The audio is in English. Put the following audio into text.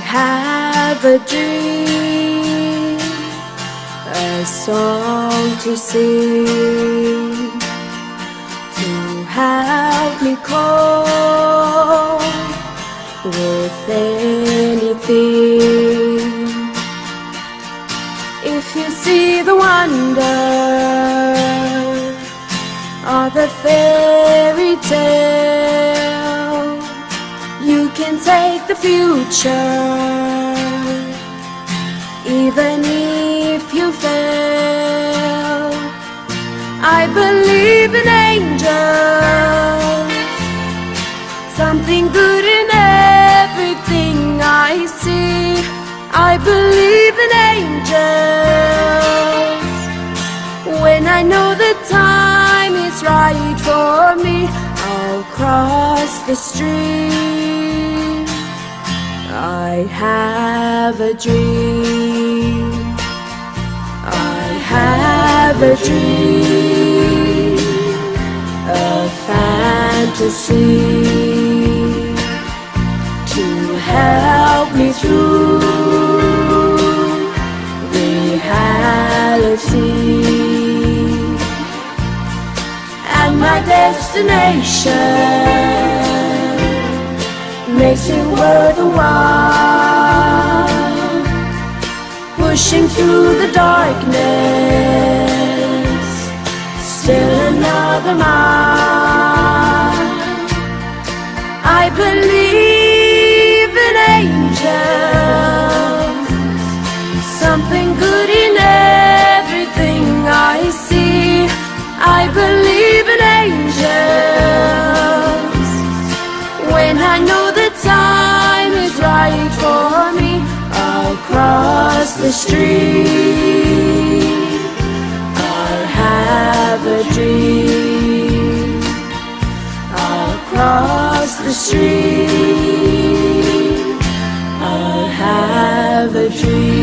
have a dream, a song to sing, to help me cope with anything. If you see the wonder of a fairy tale, you can take the future, even if you fail. I believe in angels, something good in everything I see. I believe in angels, when I know the time is right for me, I'll cross the stream. I have a dream, I have a dream, a fantasy to help me through reality. And my destination makes it worth the while, pushing through the darkness, still another mile. I believe in angels, something good in everything I see. I believe in angels, when I know the time is right for me, I'll cross the street. I'll have a dream, I'll cross the street. I'll have a dream.